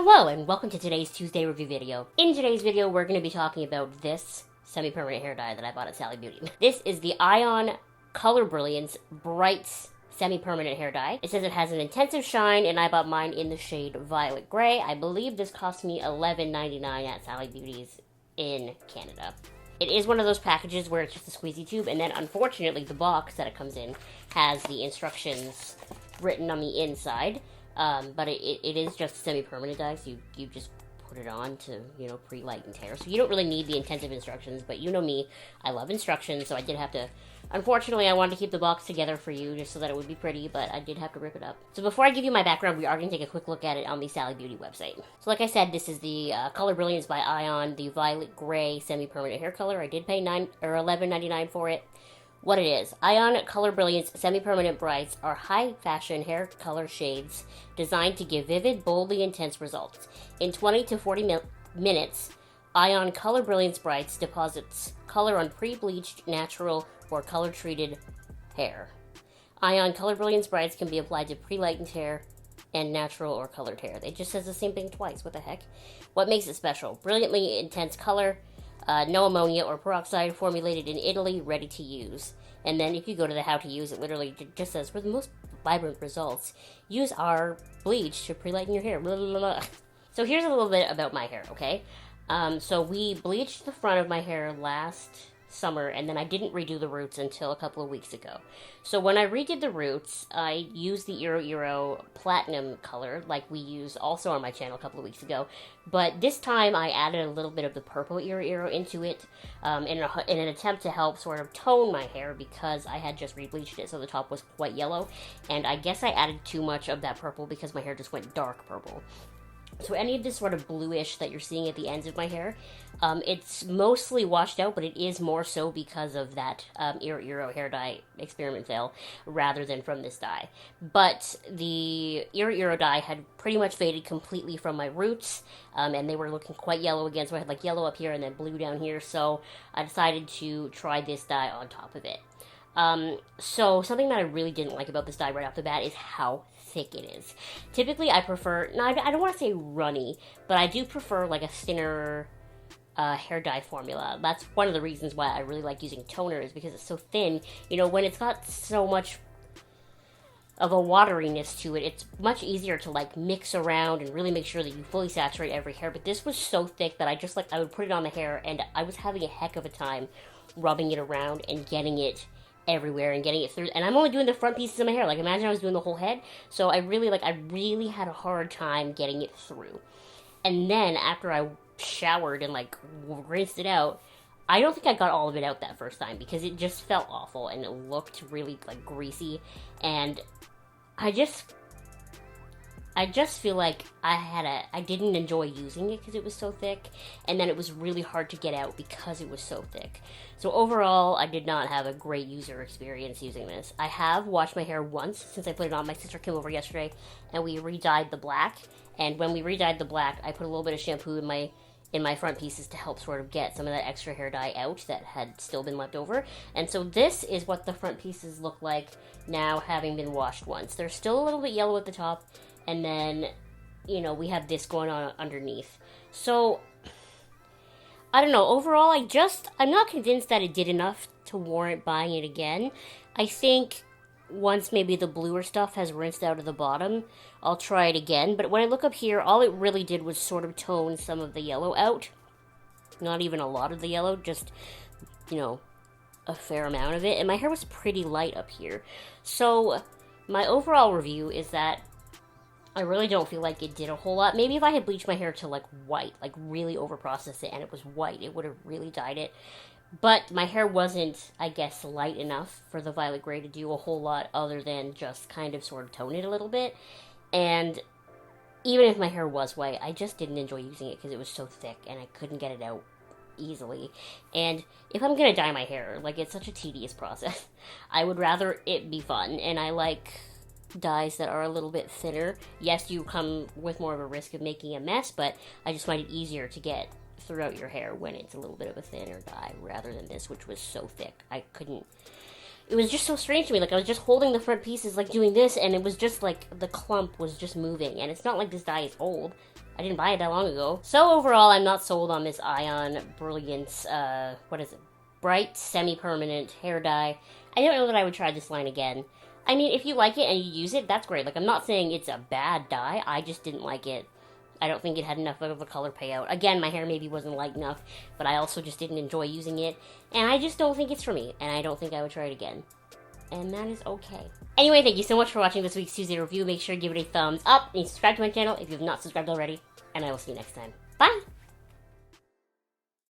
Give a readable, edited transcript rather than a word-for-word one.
Hello and welcome to today's Tuesday review video. In today's video, we're going to be talking about this semi-permanent hair dye that I bought at Sally Beauty. This is the Ion Color Brilliance Brights semi-permanent hair dye. It says it has an intensive shine, and I bought mine in the shade Violet Gray. I believe this cost me $11.99 at Sally Beauty's in Canada. It is one of those packages where it's just a squeezy tube, and then unfortunately the box that it comes in has the instructions written on the inside. But it is just semi-permanent dye, so you just put it on to, pre-light and tear. So you don't really need the intensive instructions, but you know me, I love instructions, so I did have to, unfortunately, I wanted to keep the box together for you just so that it would be pretty, but I did have to rip it up. So before I give you my background, we are going to take a quick look at it on the Sally Beauty website. So like I said, this is the Color Brilliance by Ion, the Violet Gray semi-permanent hair color. I did pay $11.99 for it. What it is, Ion Color Brilliance Semi-Permanent Brights are high-fashion hair color shades designed to give vivid, boldly intense results. In 20 to 40 minutes, Ion Color Brilliance Brights deposits color on pre-bleached, natural, or color-treated hair. Ion Color Brilliance Brights can be applied to pre-lightened hair and natural or colored hair. It just says the same thing twice. What the heck? What makes it special? Brilliantly intense color. No ammonia or peroxide, formulated in Italy, ready to use. And then if you go to the how to use, it literally just says, for the most vibrant results, use our bleach to pre-lighten your hair. Blah, blah, blah. So here's a little bit about my hair, okay? So we bleached the front of my hair last summer, and then I didn't redo the roots until a couple of weeks ago. So when I redid the roots, I used the Eero Platinum color, like we used also on my channel a couple of weeks ago, but this time I added a little bit of the purple Eero into it, in an attempt to help sort of tone my hair, because I had just rebleached it, so the top was quite yellow, and I guess I added too much of that purple because my hair just went dark purple. So any of this sort of bluish that you're seeing at the ends of my hair, it's mostly washed out, but it is more so because of that Eero hair dye experiment fail, rather than from this dye. But the Eero dye had pretty much faded completely from my roots, and they were looking quite yellow again, so I had like yellow up here and then blue down here, so I decided to try this dye on top of it. So something that I really didn't like about this dye right off the bat is how thick it is. Typically I prefer, I don't want to say runny, but I do prefer like a thinner hair dye formula. That's one of the reasons why I really like using toner, is because it's so thin. When it's got so much of a wateriness to it, it's much easier to like mix around and really make sure that you fully saturate every hair. But this was so thick that I would put it on the hair, and I was having a heck of a time rubbing it around and getting it everywhere and getting it through. And I'm only doing the front pieces of my hair. Like, imagine I was doing the whole head. So I really had a hard time getting it through. And then after I showered and like rinsed it out, I don't think I got all of it out that first time, because it just felt awful and it looked really like greasy, and I just feel like I didn't enjoy using it because it was so thick, and then it was really hard to get out because it was so thick. So overall, I did not have a great user experience using this. I have washed my hair once since I put it on. My sister came over yesterday, and we re-dyed the black, and when we re-dyed the black, I put a little bit of shampoo in my front pieces to help sort of get some of that extra hair dye out that had still been left over. And so this is what the front pieces look like now, having been washed once. They're still a little bit yellow at the top, and then, we have this going on underneath. So, I don't know. Overall, I'm not convinced that it did enough to warrant buying it again. I think once maybe the bluer stuff has rinsed out of the bottom, I'll try it again. But when I look up here, all it really did was sort of tone some of the yellow out. Not even a lot of the yellow, just, a fair amount of it. And my hair was pretty light up here. So, my overall review is that I really don't feel like it did a whole lot. Maybe if I had bleached my hair to like white, like really overprocessed it and it was white, it would have really dyed it. But my hair wasn't, I guess, light enough for the Violet Gray to do a whole lot other than just kind of sort of tone it a little bit. And even if my hair was white, I just didn't enjoy using it because it was so thick and I couldn't get it out easily. And if I'm gonna dye my hair, like, it's such a tedious process, I would rather it be fun. And I like dyes that are a little bit thinner. Yes, you come with more of a risk of making a mess, but I just find it easier to get throughout your hair when it's a little bit of a thinner dye, rather than this, which was so thick. it was just so strange to me. Like, I was just holding the front pieces, like, doing this, and it was just, like, the clump was just moving. And it's not like this dye is old. I didn't buy it that long ago. So, overall, I'm not sold on this Ion Brilliance, what is it? Bright, semi-permanent hair dye. I don't know that I would try this line again. I mean, if you like it and you use it, that's great. Like, I'm not saying it's a bad dye. I just didn't like it. I don't think it had enough of a color payout. Again, my hair maybe wasn't light enough, but I also just didn't enjoy using it. And I just don't think it's for me, and I don't think I would try it again. And that is okay. Anyway, thank you so much for watching this week's Tuesday review. Make sure to give it a thumbs up and subscribe to my channel if you have not subscribed already. And I will see you next time. Bye!